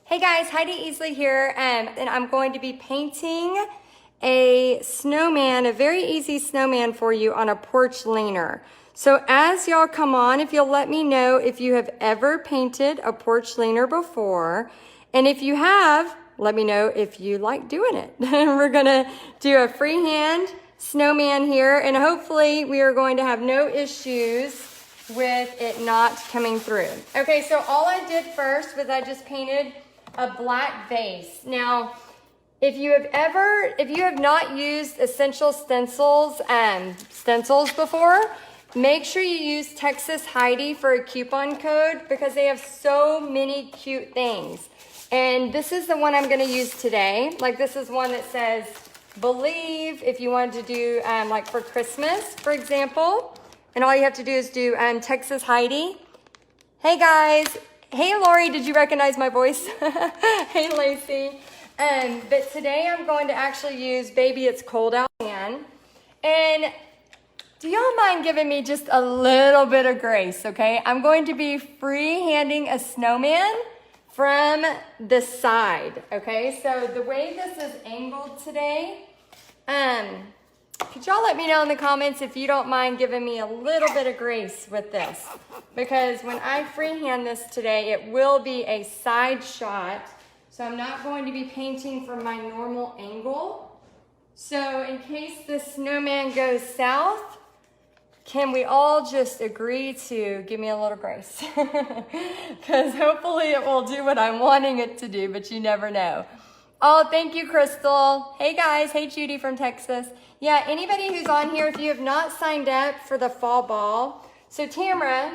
Hey guys, Heidi Easley here, and I'm going to be painting a snowman, a very easy snowman for you on a porch leaner. So as y'all come on, if you'll let me know if you have ever painted a porch leaner before, and if you have, let me know if you like doing it. We're gonna do a freehand snowman here, and hopefully we are going to have no issues with it not coming through. Okay, so all I did first was I just painted a black vase. Now, if you have not used essential stencils before, make sure you use Texas Heidi for a coupon code because they have so many cute things. And this is the one I'm gonna use today. Like this is one that says, believe, if you wanted to do like for Christmas, for example. And all you have to do is do Texas Heidi. Hey guys. Hey Lori, did you recognize my voice? Hey Lacey. But today I'm going to actually use Baby It's Cold Out Man. And do y'all mind giving me just a little bit of grace, okay? I'm going to be free-handing a snowman from the side, okay? So the way this is angled today, could y'all let me know in the comments if you don't mind giving me a little bit of grace with this? Because when I freehand this today, it will be a side shot. So I'm not going to be painting from my normal angle. So in case the snowman goes south, can we all just agree to give me a little grace? Because hopefully it will do what I'm wanting it to do, but you never know. Oh, thank you, Crystal. Hey guys, hey Judy from Texas. Yeah, anybody who's on here, if you have not signed up for the fall ball. So Tamara,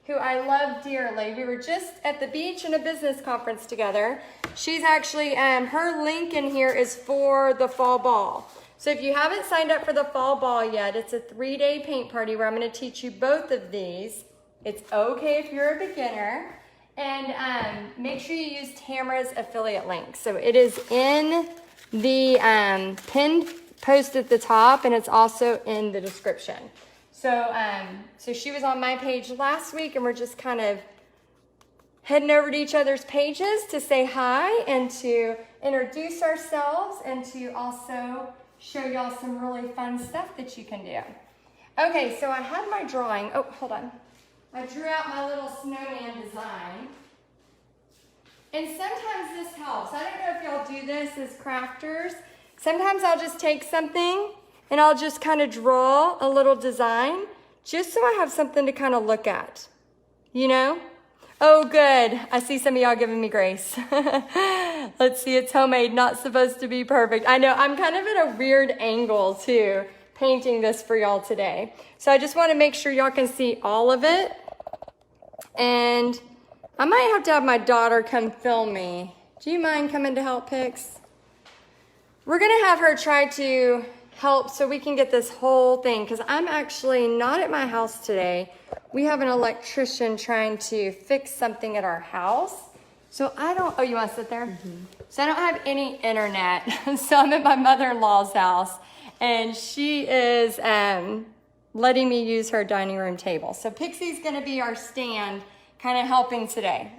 who I love dearly, we were just at the beach in a business conference together. She's actually, her link in here is for the fall ball. So if you haven't signed up for the fall ball yet, it's a 3-day paint party where I'm gonna teach you both of these. It's okay if you're a beginner. And make sure you use Tamara's affiliate link. So it is in the pinned post at the top, and it's also in the description. So, so she was on my page last week, and we're just kind of heading over to each other's pages to say hi and to introduce ourselves and to also show y'all some really fun stuff that you can do. Okay, so I had my drawing. Oh, hold on. I drew out my little snowman design. And sometimes this helps. I don't know if y'all do this as crafters. Sometimes I'll just take something and I'll just kind of draw a little design just so I have something to kind of look at. You know? Oh, good. I see some of y'all giving me grace. Let's see, it's homemade, not supposed to be perfect. I know, I'm kind of at a weird angle too, painting this for y'all today. So I just want to make sure y'all can see all of it. And I might have to have my daughter come film me. Do you mind coming to help, Pix? We're going to have her try to help so we can get this whole thing, because I'm actually not at my house today. We have an electrician trying to fix something at our house. So I don't, oh, you want to sit there? Mm-hmm. So I don't have any internet. So I'm at my mother-in-law's house, and she is letting me use her dining room table. So Pixie's going to be our stand, kind of helping today.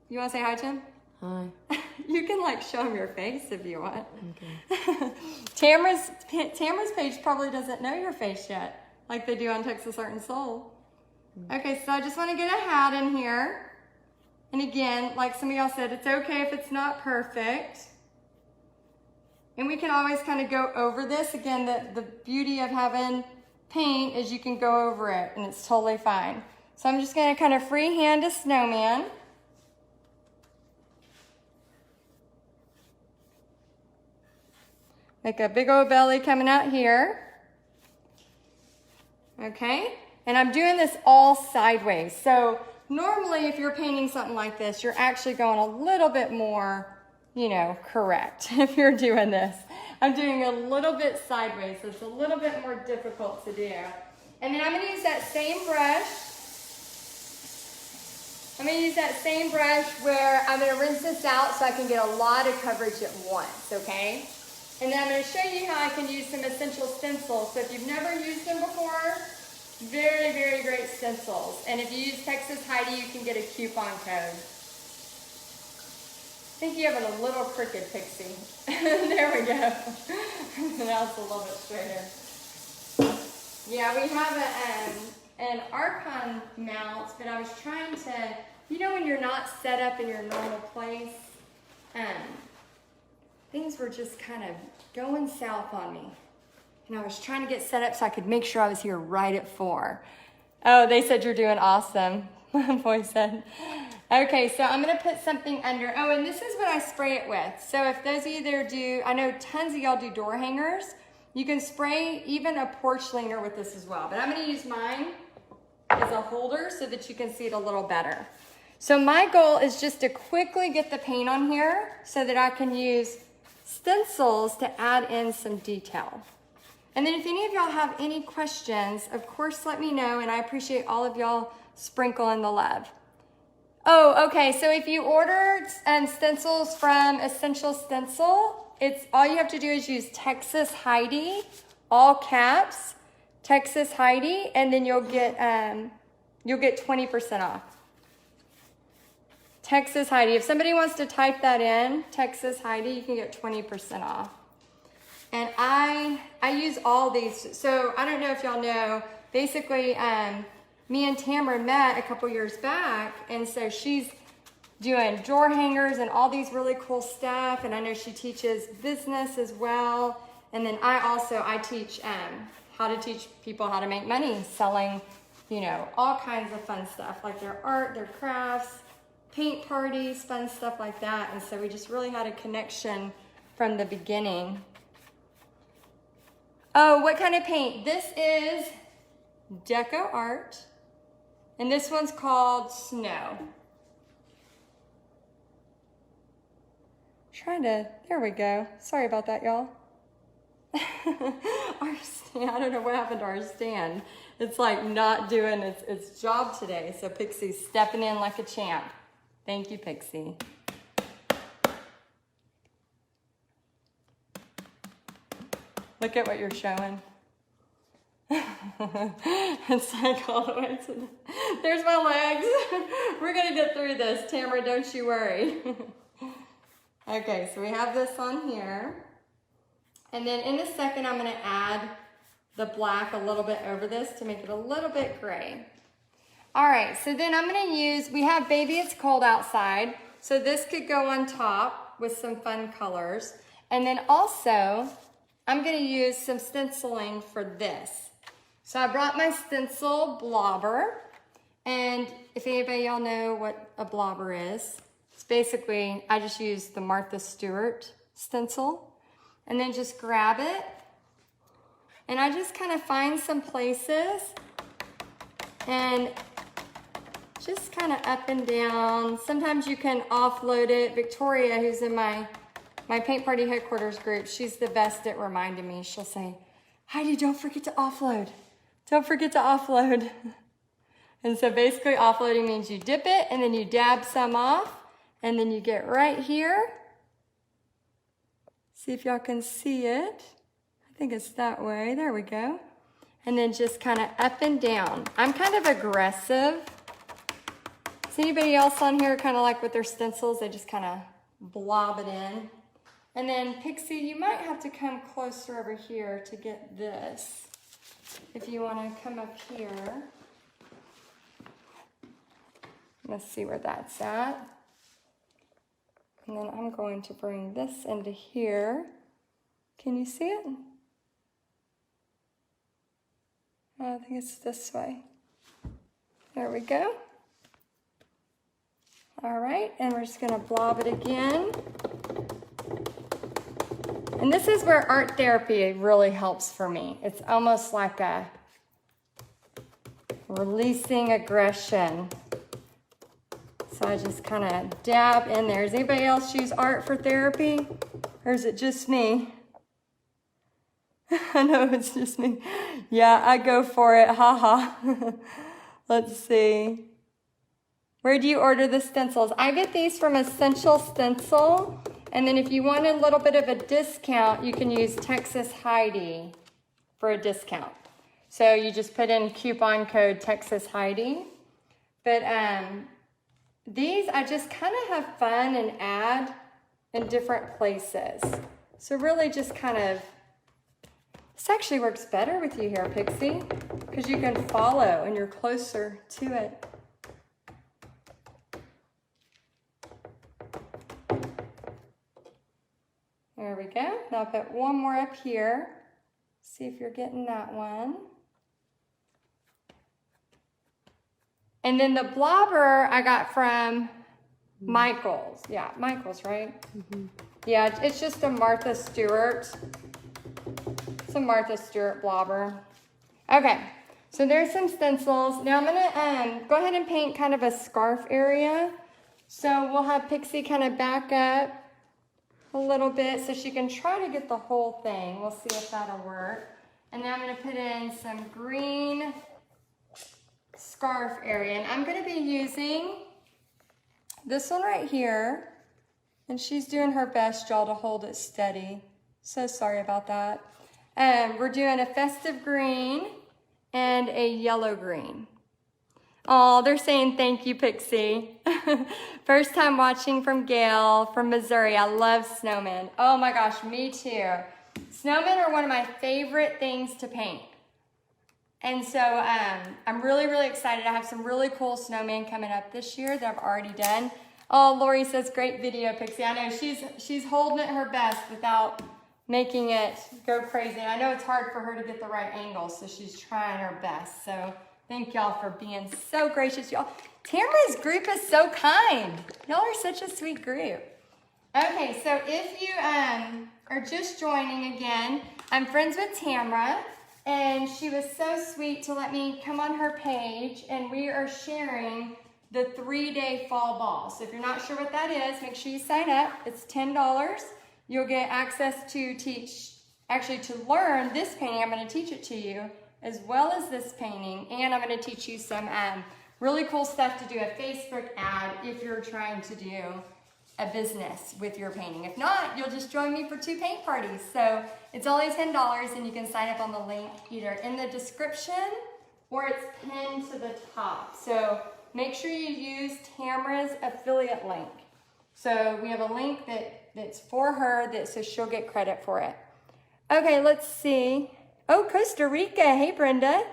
You want to say hi to him? Hi. You can like show him your face if you want. Okay. Tamara's page probably doesn't know your face yet, like they do on Texas Art and Soul. Okay, so I just want to get a hat in here. And again, like some of y'all said, it's okay if it's not perfect. And we can always kind of go over this. Again, the beauty of having paint is you can go over it and it's totally fine. So I'm just going to kind of freehand a snowman. Make a big old belly coming out here. Okay, and I'm doing this all sideways. So normally if you're painting something like this, you're actually going a little bit more, you know, correct if you're doing this. I'm doing a little bit sideways, so it's a little bit more difficult to do. And then I'm going to use that same brush. I'm going to use that same brush where I'm going to rinse this out so I can get a lot of coverage at once, okay? And then I'm going to show you how I can use some essential stencils. So if you've never used them before, very, very great stencils. And if you use Texas Heidi, you can get a coupon code. think you have it a little crooked, Pixie. There we go. Now it's a little bit straighter. Yeah, we have an Archon mount, but I was trying to, you know when you're not set up in your normal place, things were just kind of going south on me. And I was trying to get set up so I could make sure I was here right at 4. Oh, they said you're doing awesome, boy said. Okay, so I'm gonna put something under. Oh, and this is what I spray it with. So if those of you that do, I know tons of y'all do door hangers. You can spray even a porch leaner with this as well. But I'm gonna use mine as a holder so that you can see it a little better. So my goal is just to quickly get the paint on here so that I can use stencils to add in some detail. And then if any of y'all have any questions, of course let me know, and I appreciate all of y'all sprinkling the love. Oh, okay, so if you order stencils from Essential Stencil, it's all you have to do is use Texas Heidi, all caps, Texas Heidi, and then you'll get 20% off. Texas Heidi. If somebody wants to type that in, Texas Heidi, you can get 20% off. And I use all these. So I don't know if y'all know, basically, me and Tamara met a couple years back, and so she's doing door hangers and all these really cool stuff, and I know she teaches business as well. And then I teach how to teach people how to make money selling, you know, all kinds of fun stuff, like their art, their crafts, paint parties, fun stuff like that. And so we just really had a connection from the beginning. Oh, what kind of paint? This is Deco Art. And this one's called Snow. There we go. Sorry about that, y'all. Our stand, I don't know what happened to our stand. It's like not doing its job today. So Pixie's stepping in like a champ. Thank you, Pixie. Look at what you're showing. It's like all the way to there's my legs. We're gonna get through this, Tamara, don't you worry. Okay, so we have this on here. And then in a second, I'm gonna add the black a little bit over this to make it a little bit gray. All right, so then I'm gonna use, we have Baby It's Cold Outside. So this could go on top with some fun colors. And then also, I'm gonna use some stenciling for this. So I brought my stencil blobber, and if anybody y'all know what a blobber is, it's basically, I just use the Martha Stewart stencil, and then just grab it, and I just kind of find some places, and just kind of up and down. Sometimes you can offload it. Victoria, who's in my paint party headquarters group, she's the best at reminding me. She'll say, Heidi, don't forget to offload. Don't forget to offload. And so basically offloading means you dip it and then you dab some off and then you get right here. See if y'all can see it. I think it's that way. There we go. And then just kind of up and down. I'm kind of aggressive. Is anybody else on here kind of like with their stencils? They just kind of blob it in. And then Pixie, you might have to come closer over here to get this. If you want to come up here. Let's see where that's at. And then I'm going to bring this into here. Can you see it? I think it's this way. There we go. All right, and we're just gonna blob it again. And this is where art therapy really helps for me. It's almost like a releasing aggression. So I just kind of dab in there. Does anybody else use art for therapy? Or is it just me? I know it's just me. Yeah, I go for it, haha. Let's see. Where do you order the stencils? I get these from Essential Stencil. And then if you want a little bit of a discount, you can use Texas Heidi for a discount. So you just put in coupon code Texas Heidi. But these, I just kind of have fun and add in different places. So really just kind of, this actually works better with you here, Pixie, because you can follow and you're closer to it. There we go. Now I'll put one more up here. See if you're getting that one. And then the blobber I got from Michael's. Yeah, Michael's, right? Mm-hmm. Yeah, it's just a Martha Stewart. It's a Martha Stewart blobber. Okay, so there's some stencils. Now I'm gonna go ahead and paint kind of a scarf area. So we'll have Pixie kind of back up a little bit so she can try to get the whole thing. We'll see if that'll work. And then I'm gonna put in some green scarf area. And I'm gonna be using this one right here. And she's doing her best, y'all, to hold it steady. So sorry about that. We're doing a festive green and a yellow green. Oh, they're saying thank you, Pixie. First time watching from Gail from Missouri. I love snowmen. Oh my gosh, me too. Snowmen are one of my favorite things to paint. And so I'm really, really excited. I have some really cool snowmen coming up this year that I've already done. Oh, Lori says, great video, Pixie. I know she's holding it her best without making it go crazy. And I know it's hard for her to get the right angle, so she's trying her best. So thank y'all for being so gracious, y'all. Tamara's group is so kind. Y'all are such a sweet group. Okay, so if you are just joining again, I'm friends with Tamara, and she was so sweet to let me come on her page, and we are sharing the 3-day fall ball. So if you're not sure what that is, make sure you sign up. It's $10. You'll get access to to learn this painting. I'm gonna teach it to you, as well as this painting, and I'm gonna teach you some really cool stuff to do a Facebook ad if you're trying to do a business with your painting. If not, you'll just join me for 2 paint parties. So it's only $10, and you can sign up on the link either in the description or it's pinned to the top. So make sure you use Tamara's affiliate link. So we have a link that's for her, so she'll get credit for it. Okay, let's see. Oh, Costa Rica. Hey, Brenda.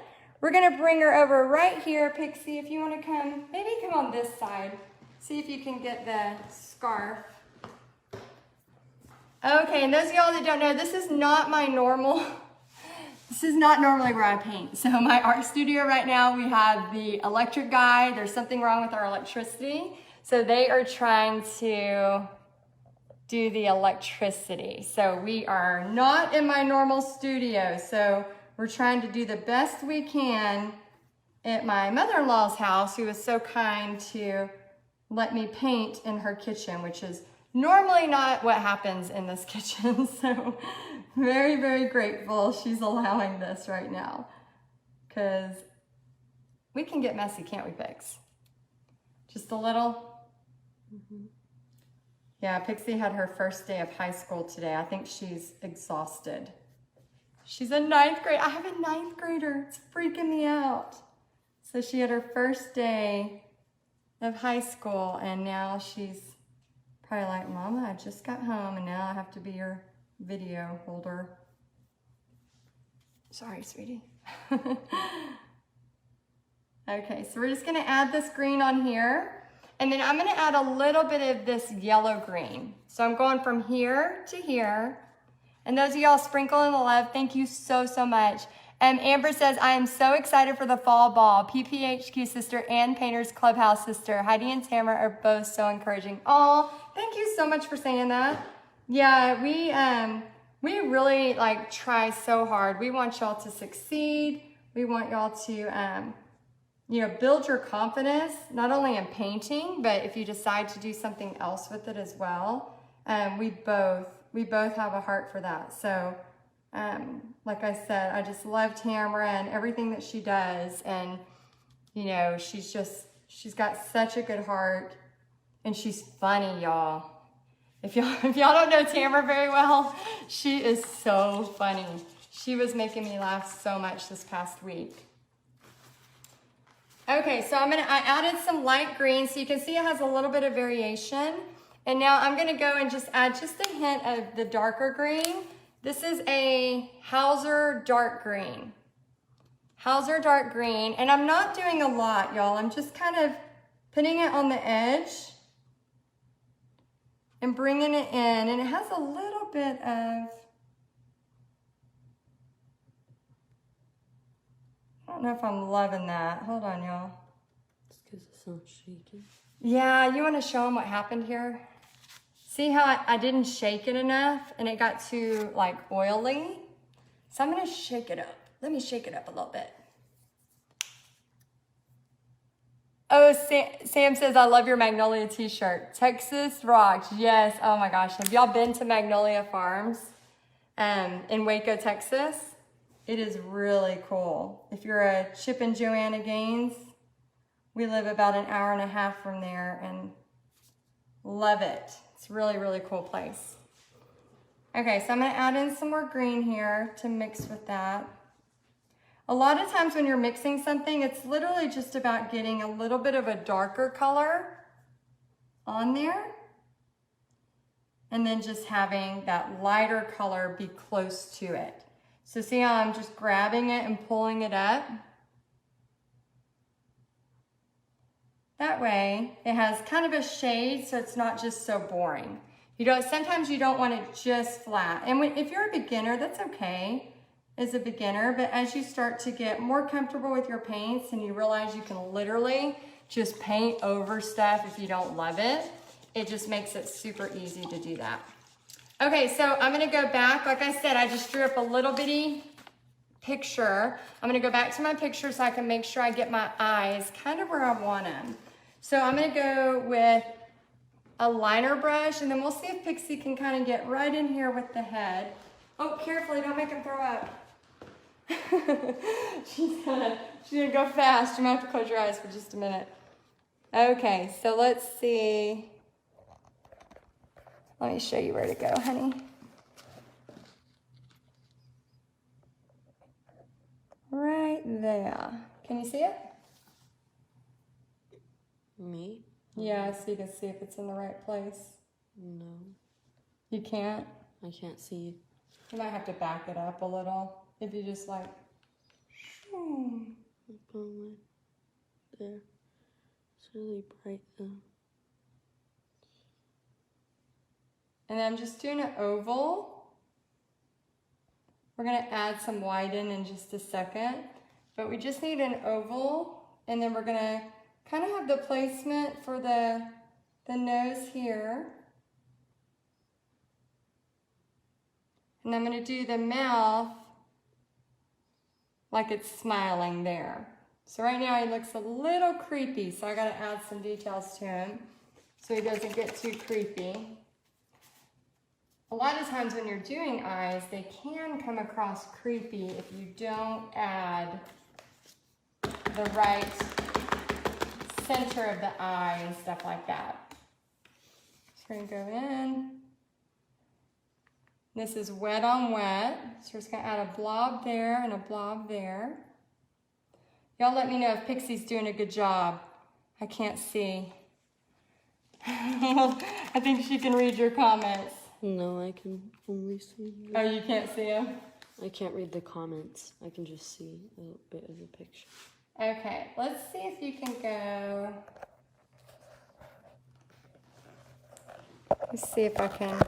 We're gonna bring her over right here, Pixie, if you wanna come. Maybe come on this side. See if you can get the scarf. Okay, and those of y'all that don't know, this is not my normal, this is not normally where I paint. So my art studio right now, we have the electric guy. There's something wrong with our electricity. So they are trying to do the electricity. So we are not in my normal studio. So we're trying to do the best we can at my mother-in-law's house, who was so kind to let me paint in her kitchen, which is normally not what happens in this kitchen. So very, very grateful she's allowing this right now, because we can get messy, can't we, Pix? Just a little. Mm-hmm. Yeah, Pixie had her first day of high school today. I think she's exhausted. She's a 9th grade. I have a 9th grader. It's freaking me out. So she had her first day of high school, and now she's probably like, Mama, I just got home, and now I have to be your video holder. Sorry, sweetie. Okay, so we're just gonna add this green on here, and then I'm gonna add a little bit of this yellow green. So I'm going from here to here. And those of y'all sprinkling the love, thank you so, so much. Amber says, I am so excited for the fall ball. PPHQ sister and Painters Clubhouse sister. Heidi and Tamara are both so encouraging. Oh, thank you so much for saying that. Yeah, we really try so hard. We want y'all to succeed. We want y'all to, build your confidence, not only in painting, but if you decide to do something else with it as well. We both have a heart for that. So, like I said, I just love Tamara and everything that she does. And, she's got such a good heart, and she's funny, y'all. If y'all don't know Tamara very well, she is so funny. She was making me laugh so much this past week. Okay, so I added some light green, so you can see it has a little bit of variation. And now I'm gonna go and just add just a hint of the darker green. This is a Hauser dark green. Hauser dark green, and I'm not doing a lot, y'all. I'm just kind of putting it on the edge and bringing it in, and it has a little bit of, I don't know if I'm loving that. Hold on, y'all. It's because it's not shaking. Yeah, you want to show them what happened here? See how I didn't shake it enough and it got too like oily? So I'm going to shake it up. Let me shake it up a little bit. Oh, Sam says, I love your Magnolia t-shirt. Texas rocks. Yes. Oh my gosh. Have y'all been to Magnolia Farms in Waco, Texas? It is really cool. If you're a Chip and Joanna Gaines, we live about an hour and a half from there and love it. It's a really, really cool place. Okay, so I'm gonna add in some more green here to mix with that. A lot of times when you're mixing something, it's literally just about getting a little bit of a darker color on there and then just having that lighter color be close to it. So see how I'm just grabbing it and pulling it up? That way it has kind of a shade so it's not just so boring. Sometimes you don't want it just flat. And if you're a beginner, that's okay as a beginner, but as you start to get more comfortable with your paints and you realize you can literally just paint over stuff if you don't love it, it just makes it super easy to do that. Okay, so I'm gonna go back. Like I said, I just drew up a little bitty picture. I'm gonna go back to my picture so I can make sure I get my eyes kind of where I want them. So I'm gonna go with a liner brush and then we'll see if Pixie can kind of get right in here with the head. Oh, carefully, don't make him throw up. She's gonna go fast. You might have to close your eyes for just a minute. Okay, so let's see. Let me show you where to go, honey. Right there. Can you see it? Me? Yeah, so you can see if it's in the right place. No. You can't? I can't see. You might have to back it up a little. If you just like, there. It's really bright though. And then I'm just doing an oval. We're gonna add some white in just a second, but we just need an oval, and then we're gonna kind of have the placement for the nose here. And I'm gonna do the mouth like it's smiling there. So right now he looks a little creepy, so I gotta add some details to him so he doesn't get too creepy. A lot of times when you're doing eyes, they can come across creepy if you don't add the right center of the eye and stuff like that. So we're gonna go in. This is wet on wet, so we're just gonna add a blob there and a blob there. Y'all let me know if Pixie's doing a good job. I can't see. I think she can read your comments. No, I can only see. Oh, you can't see them? I can't read the comments. I can just see a little bit of the picture. Okay, let's see if you can go. Let's see if I can.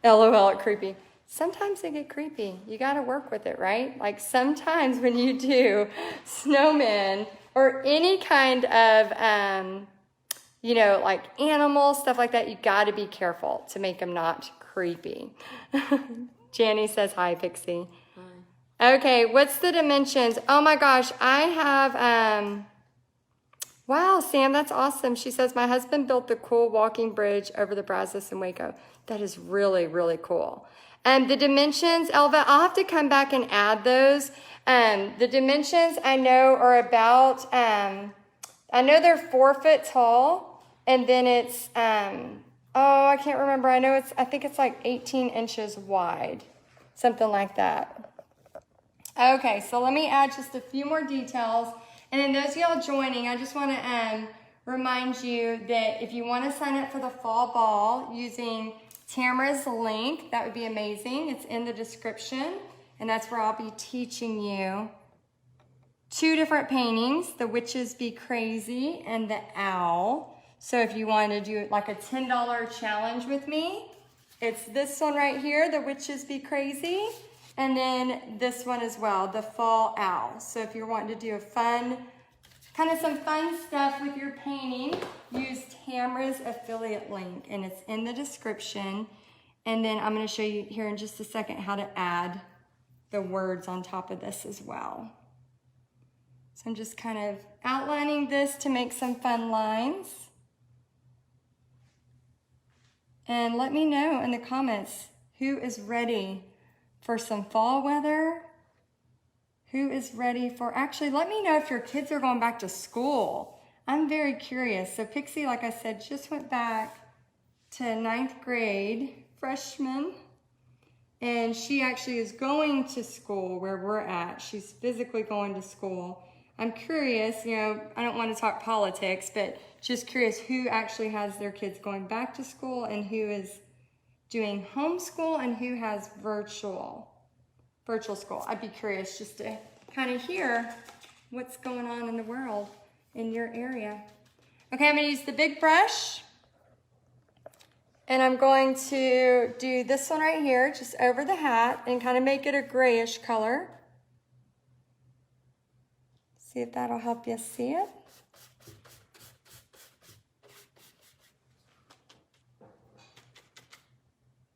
LOL, creepy. Sometimes they get creepy. You got to work with it, right? Like sometimes when you do snowmen or any kind of, you know, like animals, stuff like that, you got to be careful to make them not creepy. Janny says, hi, Pixie. Hi. Okay, what's the dimensions? Oh my gosh, I have, wow, Sam, that's awesome. She says, my husband built the cool walking bridge over the Brazos in Waco. That is really, really cool. The dimensions, Elva, I'll have to come back and add those. The dimensions I know are about, I know they're 4 foot tall, and then it's, oh, I can't remember. I think it's like 18 inches wide, something like that. Okay, so let me add just a few more details. And then those of y'all joining, I just want to remind you that if you want to sign up for the fall ball using Tamara's link, that would be amazing. It's in the description, and that's where I'll be teaching you 2 different paintings, the Witches Be Crazy and the Owl. So if you want to do like a $10 challenge with me, it's this one right here, the Witches Be Crazy, and then this one as well, the Fall Owl. So if you're wanting to do a fun, kind of some fun stuff with your painting, use Tamara's affiliate link, and it's in the description. And then I'm going to show you here in just a second how to add the words on top of this as well. So I'm just kind of outlining this to make some fun lines. And let me know in the comments who is ready for some fall weather. Who is ready for, actually, let me know if your kids are going back to school. I'm very curious. So Pixie, like I said, just went back to 9th grade, freshman. And she actually is going to school where we're at. She's physically going to school. I'm curious, you know, I don't want to talk politics, but just curious who actually has their kids going back to school and who is doing homeschool and who has virtual school. I'd be curious just to kind of hear what's going on in the world in your area. Okay, I'm going to use the big brush, and I'm going to do this one right here, just over the hat, and kind of make it a grayish color. See if that'll help you see it.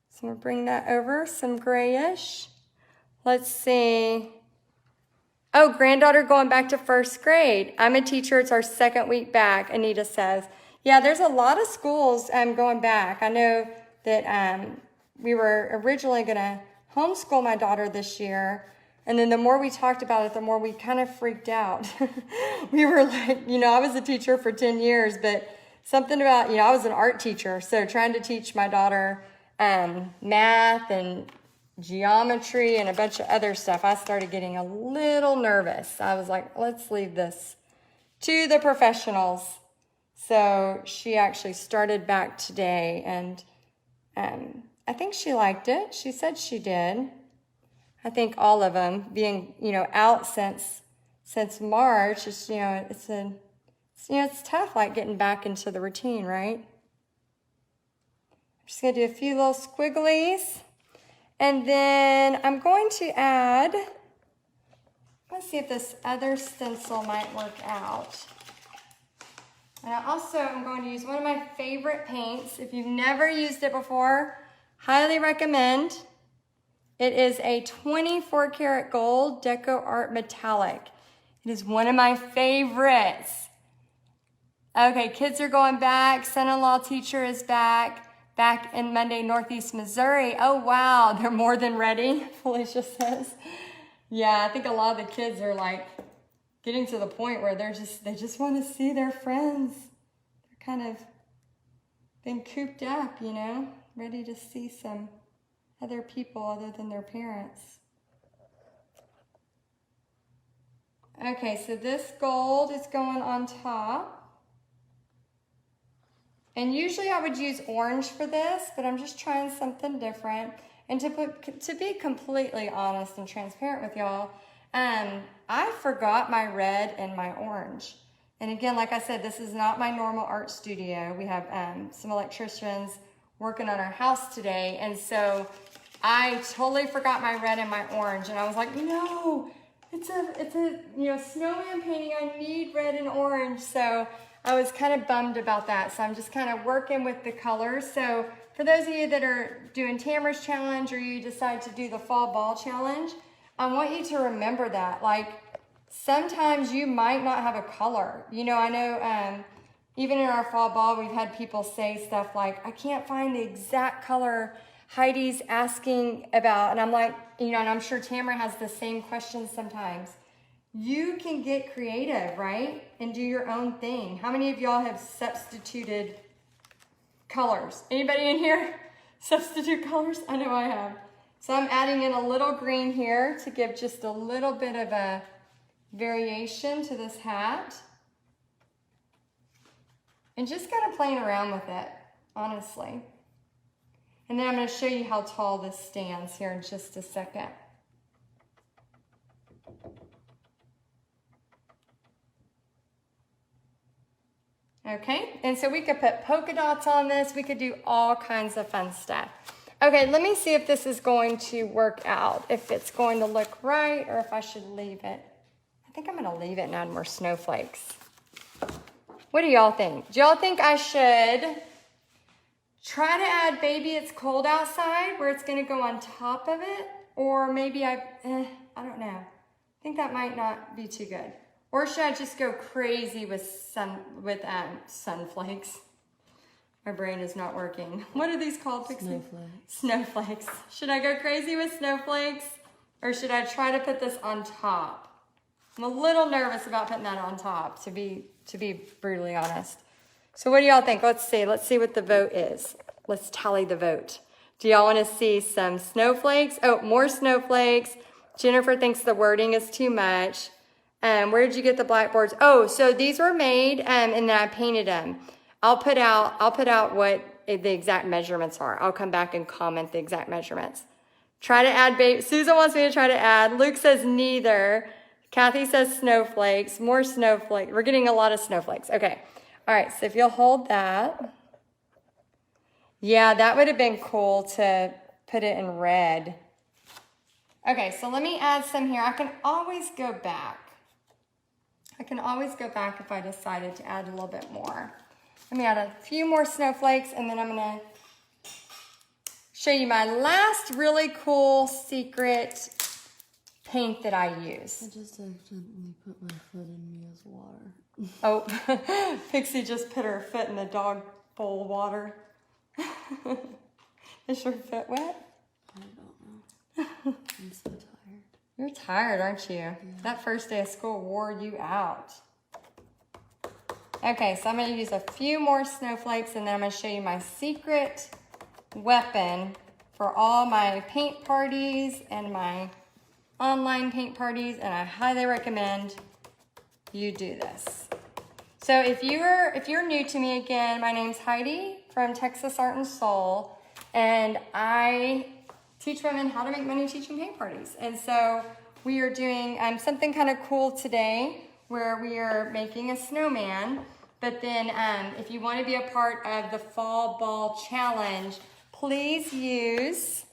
So I'm going to bring that over, some grayish. Let's see. Oh, granddaughter going back to 1st grade. I'm a teacher. It's our 2nd week back, Anita says. Yeah, there's a lot of schools going back. I know that we were originally going to homeschool my daughter this year. And then the more we talked about it, the more we kind of freaked out. We were like, you know, I was a teacher for 10 years, but something about, you know, I was an art teacher. So trying to teach my daughter math and geometry and a bunch of other stuff, I started getting a little nervous. I was like, let's leave this to the professionals. So she actually started back today, and I think she liked it. She said she did. I think all of them being, you know, out since March, it's, you know, it's tough, like getting back into the routine, right? I'm just going to do a few little squigglies. And then I'm going to add, let's see if this other stencil might work out. And I also am going to use one of my favorite paints. If you've never used it before, highly recommend. It is a 24 karat gold Deco Art Metallic. It is one of my favorites. Okay, kids are going back. Son-in-law teacher is back in Monday, Northeast Missouri. Oh, wow, they're more than ready, Felicia says. Yeah, I think a lot of the kids are like getting to the point where they just want to see their friends. They're kind of been cooped up, you know, ready to see some other people other than their parents. Okay, so this gold is going on top. And usually I would use orange for this, but I'm just trying something different. And to be completely honest and transparent with y'all, I forgot my red and my orange. And again, like I said, this is not my normal art studio. We have some electricians working on our house today. And so I totally forgot my red and my orange. And I was like, no, it's a you know, snowman painting. I need red and orange. So I was kind of bummed about that. So I'm just kind of working with the colors. So for those of you that are doing Tamara's challenge, or you decide to do the fall ball challenge, I want you to remember that. Like, sometimes you might not have a color. You know, I know even in our fall ball, we've had people say stuff like, I can't find the exact color Heidi's asking about. And I'm like, you know, and I'm sure Tamara has the same questions sometimes. You can get creative, right? And do your own thing. How many of y'all have substituted colors? Anybody in here substitute colors? I know I have. So I'm adding in a little green here to give just a little bit of a variation to this hat. And just kind of playing around with it, honestly. And then I'm going to show you how tall this stands here in just a second. Okay, and so we could put polka dots on this. We could do all kinds of fun stuff. Okay, let me see if this is going to work out, if it's going to look right, or if I should leave it. I think I'm going to leave it and add more snowflakes. What do y'all think? Do y'all think I should try to add Baby It's Cold Outside, where it's going to go on top of it? Or maybe I don't know. I think that might not be too good. Or should I just go crazy with sunflakes? My brain is not working. What are these called, Pixie? Snowflakes. Snowflakes. Should I go crazy with snowflakes? Or should I try to put this on top? I'm a little nervous about putting that on top, to be brutally honest. So what do y'all think? Let's see what the vote is. Let's tally the vote. Do y'all want to see some snowflakes? Oh, more snowflakes. Jennifer thinks the wording is too much. Where did you get the blackboards? Oh, so these were made and then I painted them. I'll put out what the exact measurements are. I'll come back and comment the exact measurements. Try to add baby. Susan wants me to try to add. Luke says neither. Kathy says snowflakes. More snowflakes. We're getting a lot of snowflakes. Okay. All right. So if you'll hold that. Yeah, that would have been cool to put it in red. Okay. So let me add some here. I can always go back. If I decided to add a little bit more. Let me add a few more snowflakes, and then I'm going to show you my last really cool secret paint that I use. I just accidentally put my foot in Mia's water. Oh, Pixie just put her foot in the dog bowl of water. Is your foot wet? I don't know. I'm so tired. You're tired, aren't you? Yeah. That first day of school wore you out. Okay, so I'm going to use a few more snowflakes, and then I'm going to show you my secret weapon for all my paint parties and my online paint parties, and I highly recommend you do this. So if you're new to me again, my name's Heidi from Texas Art and Soul, and I teach women how to make money teaching paint parties. And so we are doing something kind of cool today where we are making a snowman. But then if you want to be a part of the Fall Ball Challenge, please use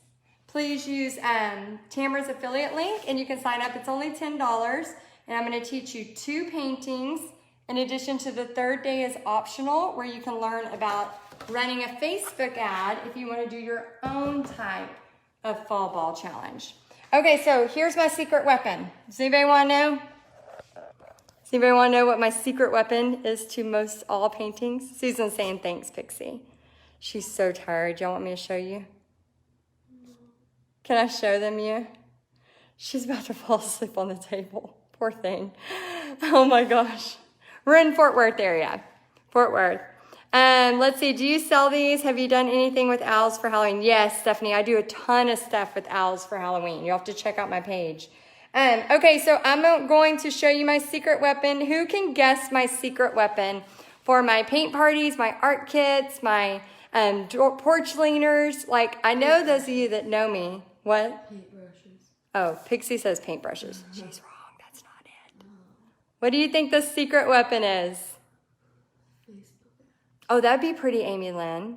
Tamara's affiliate link, and you can sign up. It's only $10, and I'm going to teach you 2 paintings. In addition to the third day is optional, where you can learn about running a Facebook ad if you want to do your own type of Fall Ball Challenge. Okay, so here's my secret weapon. Does anybody want to know? Does anybody want to know what my secret weapon is to most all paintings? Susan's saying thanks, Pixie. She's so tired. Do y'all want me to show you? Can I show them you? She's about to fall asleep on the table. Poor thing. Oh my gosh. We're in Fort Worth area. Fort Worth. Let's see. Do you sell these? Have you done anything with owls for Halloween? Yes, Stephanie. I do a ton of stuff with owls for Halloween. You'll have to check out my page. Okay, so I'm going to show you my secret weapon. Who can guess my secret weapon for my paint parties, my art kits, my porch leaners? Like, I know those of you that know me. What? Paintbrushes. Oh, Pixie says paintbrushes. She's wrong. That's not it. What do you think the secret weapon is? Facebook. Oh, that'd be pretty, Amy Lynn.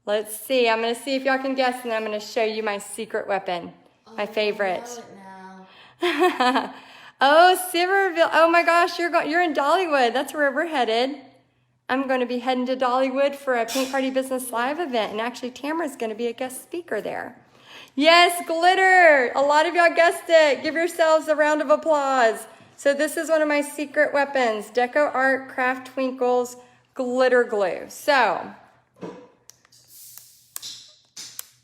Let's see. I'm going to see if y'all can guess, and then I'm going to show you my secret weapon. My favorite. I know it now. Oh, Silverville. Oh my gosh, you're in Dollywood. That's where we're headed. I'm going to be heading to Dollywood for a Paint Party Business Live event, and actually Tamara's going to be a guest speaker there. Yes, glitter. A lot of y'all guessed it. Give yourselves a round of applause. So this is one of my secret weapons, Deco Art Craft Twinkles glitter glue. So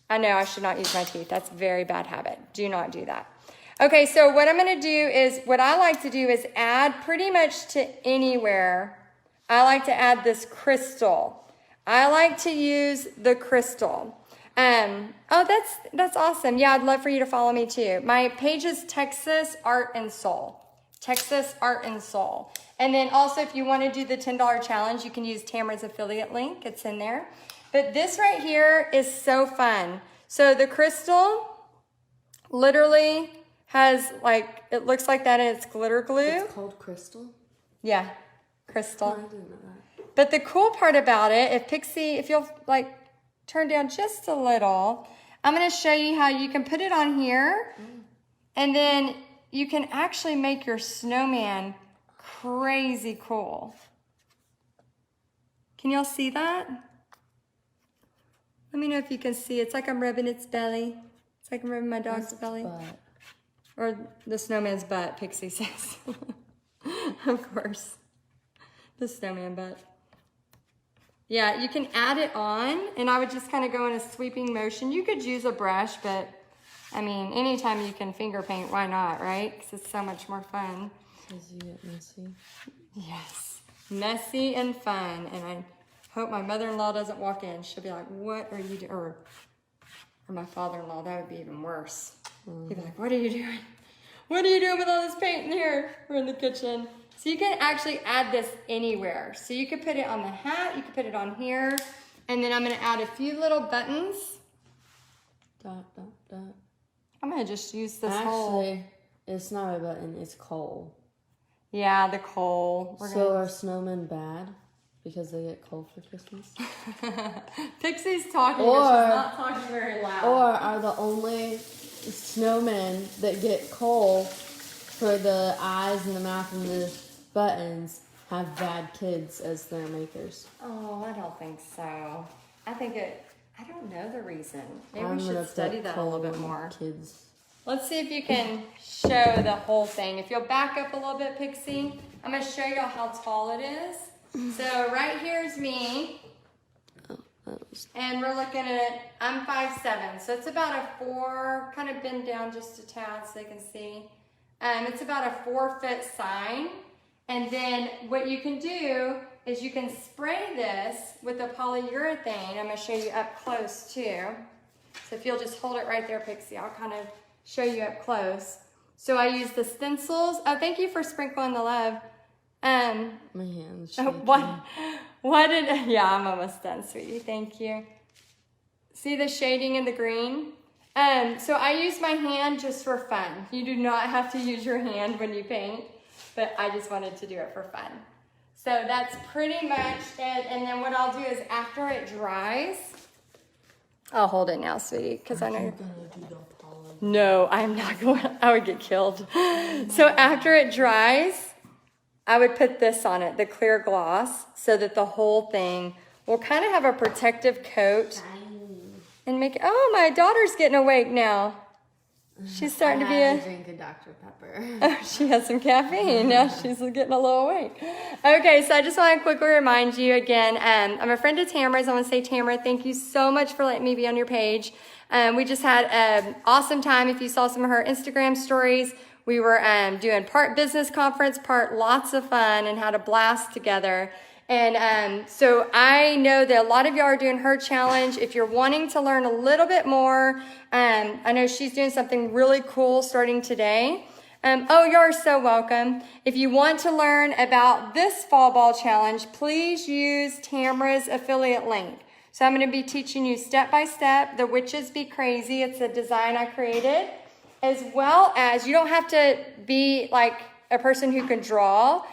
I know I should not use my teeth. That's a very bad habit. Do not do that. Okay, so what I'm going to do is, what I like to do is add pretty much to anywhere. I like to add this crystal. I like to use the crystal. Oh, that's awesome. Yeah, I'd love for you to follow me too. My page is Texas Art and Soul. Texas Art and Soul. And then also if you want to do the $10 challenge, you can use Tamara's affiliate link. It's in there. But this right here is so fun. So the crystal literally has like, it looks like that and it's glitter glue. It's called crystal? Yeah, crystal. Oh, I didn't know that. But the cool part about it, if you'll like turn down just a little, I'm going to show you how you can put it on here. And then you can actually make your snowman crazy cool. Can y'all see that? Let me know if you can see. It's like I'm rubbing its belly. It's like I'm rubbing my dog's belly. Butt. Or the snowman's butt, Pixie says. Of course. The snowman butt. Yeah, you can add it on, and I would just kind of go in a sweeping motion. You could use a brush, but I mean, anytime you can finger paint, why not, right? Because it's so much more fun. Because you get messy. Yes, messy and fun. And I hope my mother-in-law doesn't walk in. She'll be like, what are you doing? Or my father-in-law, that would be even worse. He'd be like, what are you doing? What are you doing with all this paint in here? We're in the kitchen. So you can actually add this anywhere. So you could put it on the hat, you could put it on here, and then I'm gonna add a few little buttons. Dot, dot, dot. I'm gonna just use this Actually, it's not a button, it's coal. Yeah, the coal. So are snowmen bad because they get coal for Christmas? Pixie's talking, but she's not talking very loud. Or are the only snowmen that get coal for the eyes and the mouth and the buttons have bad kids as their makers? Oh, I don't think so. I don't know the reason. Maybe I'm we should gonna study put that a little bit coal more. on kids. Let's see if you can show the whole thing. If you'll back up a little bit, Pixie, I'm going to show you how tall it is. So right here's me. And we're looking at, I'm 5'7", so it's about a 4, kind of bend down just a tad so they can see. It's about a 4-foot sign. And then what you can do is you can spray this with a polyurethane. I'm going to show you up close too. So if you'll just hold it right there, Pixie, I'll kind of show you up close. So I use the stencils. Oh, thank you for sprinkling the love. My hands shaking. Yeah, I'm almost done, sweetie. Thank you. See the shading in the green? So I use my hand just for fun. You do not have to use your hand when you paint, but I just wanted to do it for fun. So that's pretty much it. And then what I'll do is after it dries, I'll hold it now, sweetie, because I know you're gonna do the pollen. No, I'm not going. I would get killed. So after it dries, I would put this on it, the clear gloss, so that the whole thing will kind of have a protective coat and make it. Oh, my daughter's getting awake now. She's starting to be a drink of Dr. Pepper. Oh, she has some caffeine. Now she's getting a little awake. Okay, so I just want to quickly remind you again, I'm a friend of Tamara's. I want to say, Tamara, thank you so much for letting me be on your page. We just had an awesome time. If you saw some of her Instagram stories, we were doing part business conference, part lots of fun, and had a blast together. And so I know that a lot of y'all are doing her challenge. If you're wanting to learn a little bit more, I know she's doing something really cool starting today. Oh, you're so welcome. If you want to learn about this fall ball challenge, please use Tamara's affiliate link. So I'm going to be teaching you step by step the Witches Be Crazy. It's a design I created, as well as you don't have to be like a person who can draw.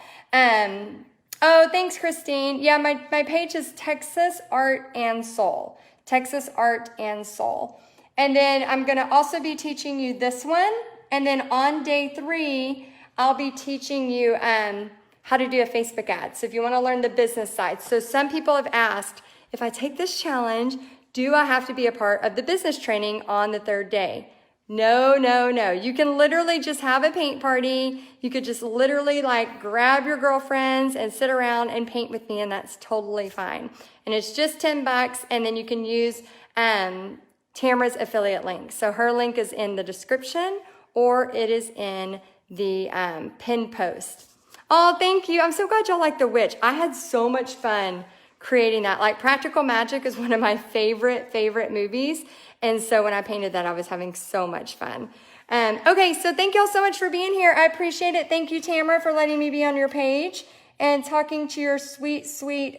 Oh, thanks, Christine. Yeah, my page is Texas Art and Soul. Texas Art and Soul. And then I'm going to also be teaching you this one. And then on day 3, I'll be teaching you how to do a Facebook ad. So if you want to learn the business side. So some people have asked, if I take this challenge, do I have to be a part of the business training on the 3rd day? No, no, no. You can literally just have a paint party. You could just literally like grab your girlfriends and sit around and paint with me, and that's totally fine. And it's just $10, and then you can use Tamara's affiliate link. So her link is in the description, or it is in the pinned post. Oh, thank you. I'm so glad y'all like The Witch. I had so much fun creating that. Like Practical Magic is one of my favorite movies. And so when I painted that, I was having so much fun. Okay, so thank y'all so much for being here. I appreciate it. Thank you, Tamara, for letting me be on your page. and talking to your sweet, sweet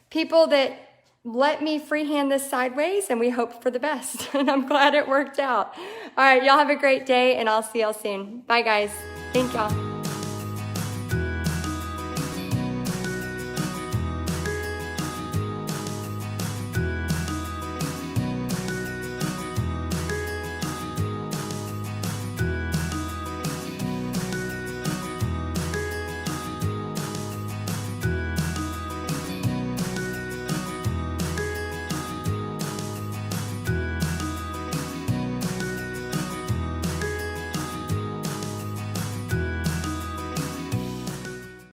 people that let me freehand this sideways, and we hope for the best. And I'm glad it worked out. All right, y'all have a great day, and I'll see y'all soon. Bye, guys. Thank y'all.